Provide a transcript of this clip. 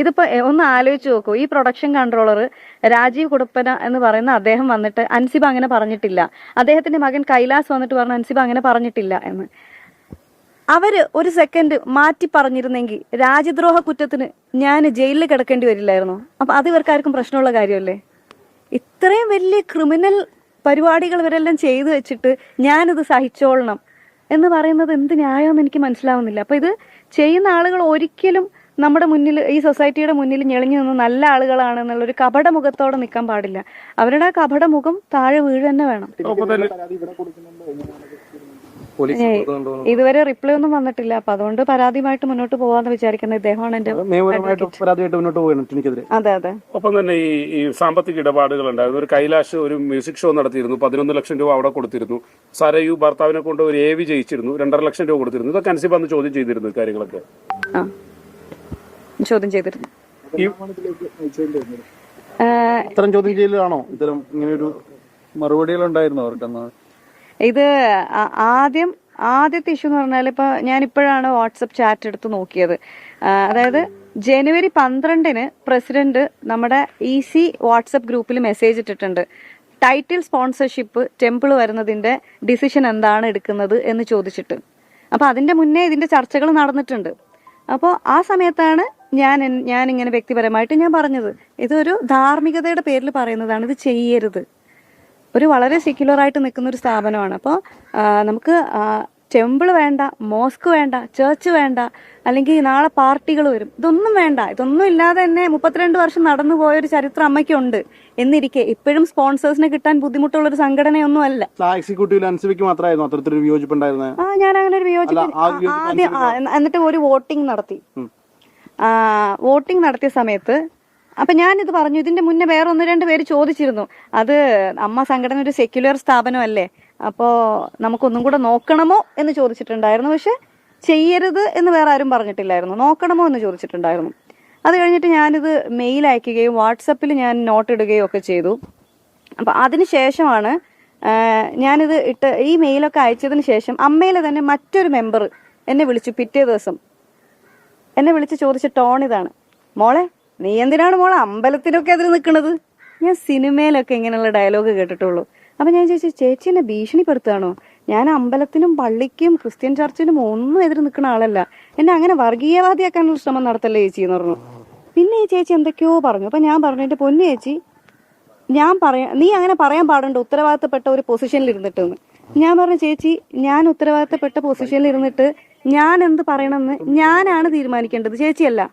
ഇതിപ്പോ ഒന്ന് ആലോചിച്ച് നോക്കൂ, ഈ പ്രൊഡക്ഷൻ കൺട്രോളർ രാജീവ് കുടുപ്പന എന്ന് പറയുന്ന അദ്ദേഹം വന്നിട്ട് അൻസിബ അങ്ങനെ പറഞ്ഞിട്ടില്ല, അദ്ദേഹത്തിന്റെ മകൻ കൈലാസ് വന്നിട്ട് പറഞ്ഞു അൻസിബ അങ്ങനെ പറഞ്ഞിട്ടില്ല എന്ന്. അവര് ഒരു സെക്കൻഡ് മാറ്റി പറഞ്ഞിരുന്നെങ്കിൽ രാജ്യദ്രോഹ കുറ്റത്തിന് ഞാൻ ജയിലിൽ കിടക്കേണ്ടി വരില്ലായിരുന്നു. അപ്പൊ അത് ഇവർക്കാർക്കും പ്രശ്നമുള്ള കാര്യമല്ലേ? ഇത്രയും വലിയ ക്രിമിനൽ പരിപാടികൾ ഇവരെല്ലാം ചെയ്തു വെച്ചിട്ട് ഞാനിത് സഹിച്ചോളണം എന്ന് പറയുന്നത് എന്ത് ന്യായമെന്ന് എനിക്ക് മനസ്സിലാവുന്നില്ല. അപ്പൊ ഇത് ചെയ്യുന്ന ആളുകൾ ഒരിക്കലും നമ്മുടെ മുന്നിൽ, ഈ സൊസൈറ്റിയുടെ മുന്നിൽ ഞെളിഞ്ഞു നിന്ന് നല്ല ആളുകളാണ് എന്നുള്ളൊരു കപട മുഖത്തോടെ നിൽക്കാൻ പാടില്ല. അവരുടെ ആ കപട മുഖം താഴെ വീഴ തന്നെ വേണം. ഇതുവരെ റിപ്ലൈ ഒന്നും വന്നിട്ടില്ല. അപ്പൊ അതുകൊണ്ട് പരാതിയുമായിട്ട് മുന്നോട്ട് പോവാന്ന് വിചാരിക്കുന്ന ഇദ്ദേഹമാണ് എന്റെ. അതെ അതെ. ഒപ്പം തന്നെ ഈ സാമ്പത്തിക ഇടപാടുകൾ ഉണ്ടായിരുന്നു. ഒരു കൈലാഷ് ഒരു മ്യൂസിക് ഷോ നടത്തിയിരുന്നു, 11 ലക്ഷം രൂപ അവിടെ കൊടുത്തിരുന്നു. സരയു ഭർത്താവിനെ കൊണ്ട് ഒരു AV ജയിച്ചിരുന്നു, 2.5 ലക്ഷം രൂപ കൊടുത്തിരുന്നു. ഇതൊക്കെ അൻസിബ അന്ന് ചോദ്യം ചെയ്തിരുന്നു കാര്യങ്ങളൊക്കെ. ചോദ്യം ചെയ്തിരുന്നു. ഇത്തരം ചോദ്യം ചെയ്യലാണോ ഇത്തരം ഇങ്ങനെയൊരു മറുപടികൾ ഉണ്ടായിരുന്നു അവർക്കെന്ന്? ഇത് ആദ്യത്തെ ഇഷ്യൂ എന്ന് പറഞ്ഞാൽ, ഇപ്പൊ ഞാൻ ഇപ്പോഴാണ് വാട്സപ്പ് ചാറ്റ് എടുത്ത് നോക്കിയത്. അതായത് ജനുവരി 12-ന് പ്രസിഡന്റ് നമ്മുടെ EC വാട്സപ്പ് ഗ്രൂപ്പിൽ മെസ്സേജ് ഇട്ടിട്ടുണ്ട്, ടൈറ്റിൽ സ്പോൺസർഷിപ്പ് ടെമ്പിൾ വരുന്നതിന്റെ ഡിസിഷൻ എന്താണ് എടുക്കുന്നത് എന്ന് ചോദിച്ചിട്ട്. അപ്പൊ അതിന്റെ മുന്നേ ഇതിന്റെ ചർച്ചകൾ നടന്നിട്ടുണ്ട്. അപ്പോൾ ആ സമയത്താണ് ഞാൻ ഇങ്ങനെ വ്യക്തിപരമായിട്ട് ഞാൻ പറഞ്ഞത്, ഇതൊരു ധാർമ്മികതയുടെ പേരിൽ പറയുന്നതാണ്, ഇത് ചെയ്യരുത്. ഒരു വളരെ സെക്യുലറായിട്ട് നിൽക്കുന്ന ഒരു സ്ഥാപനമാണ്. അപ്പോൾ നമുക്ക് ടെമ്പിൾ വേണ്ട, മോസ്ക് വേണ്ട, ചേർച്ച് വേണ്ട, അല്ലെങ്കിൽ നാളെ പാർട്ടികൾ വരും, ഇതൊന്നും വേണ്ട. ഇതൊന്നും ഇല്ലാതെ തന്നെ 32 വർഷം നടന്നു പോയൊരു ചരിത്രം അമ്മയ്ക്കുണ്ട് എന്നിരിക്കെ ഇപ്പോഴും സ്പോൺസേഴ്സിനെ കിട്ടാൻ ബുദ്ധിമുട്ടുള്ളൊരു സംഘടനയൊന്നും അല്ല. ഞാൻ അങ്ങനെ ഒരു വിയോജിപ്പ് ആദ്യം എന്നിട്ട് ഒരു വോട്ടിംഗ് നടത്തി. വോട്ടിംഗ് നടത്തിയ സമയത്ത് അപ്പൊ ഞാനിത് പറഞ്ഞു. ഇതിന്റെ മുന്നേ വേറെ 1-2 പേര് ചോദിച്ചിരുന്നു, അത് അമ്മ സംഘടന ഒരു സെക്യുലർ സ്ഥാപനമല്ലേ, അപ്പോ നമുക്കൊന്നും കൂടെ നോക്കണമോ എന്ന് ചോദിച്ചിട്ടുണ്ടായിരുന്നു. പക്ഷെ ചെയ്യരുത് എന്ന് വേറെ ആരും പറഞ്ഞിട്ടില്ലായിരുന്നു, നോക്കണമോ എന്ന് ചോദിച്ചിട്ടുണ്ടായിരുന്നു. അത് കഴിഞ്ഞിട്ട് ഞാനിത് മെയിൽ അയക്കുകയും വാട്സപ്പിൽ ഞാൻ നോട്ട് ഇടുകയും ഒക്കെ ചെയ്തു. അപ്പൊ അതിനുശേഷമാണ് ഞാനിത് ഈ മെയിലൊക്കെ അയച്ചതിന് ശേഷം അമ്മയിലെ തന്നെ മറ്റൊരു മെമ്പർ എന്നെ വിളിച്ചു. പിറ്റേ ദിവസം എന്നെ വിളിച്ച് ചോദിച്ച ടോൺ ഇതാണ്, മോളെ നീ എന്തിനാണ് മോളെ അമ്പലത്തിനൊക്കെ എതിര് നിൽക്കുന്നത്? ഞാൻ സിനിമയിലൊക്കെ ഇങ്ങനെയുള്ള ഡയലോഗ് കേട്ടിട്ടുള്ളൂ. അപ്പൊ ഞാൻ ചോദിച്ചു, ചേച്ചി എന്നെ ഭീഷണിപ്പെടുത്തുകയാണോ? ഞാൻ അമ്പലത്തിനും പള്ളിക്കും ക്രിസ്ത്യൻ ചർച്ചിനും ഒന്നും എതിര് നിൽക്കുന്ന ആളല്ല, എന്നെ അങ്ങനെ വർഗീയവാദിയാക്കാനുള്ള ശ്രമം നടത്തല്ലേ ചേച്ചി എന്ന് പറഞ്ഞു. പിന്നെ ഈ ചേച്ചി എന്തൊക്കെയോ പറഞ്ഞു. അപ്പൊ ഞാൻ പറഞ്ഞു, എന്റെ പൊന്നു ചേച്ചി, നീ അങ്ങനെ പറയാൻ പാടുണ്ടോ ഉത്തരവാദിത്തപ്പെട്ട ഒരു പൊസിഷനിൽ ഇരുന്നിട്ടെന്ന്. ഞാൻ പറഞ്ഞു, ചേച്ചി ഞാൻ ഉത്തരവാദിത്തപ്പെട്ട പൊസിഷനിൽ ഇരുന്നിട്ട് ഞാൻ എന്ത് പറയണമെന്ന് ഞാനാണ് തീരുമാനിക്കേണ്ടത്, ചേച്ചിയല്ല.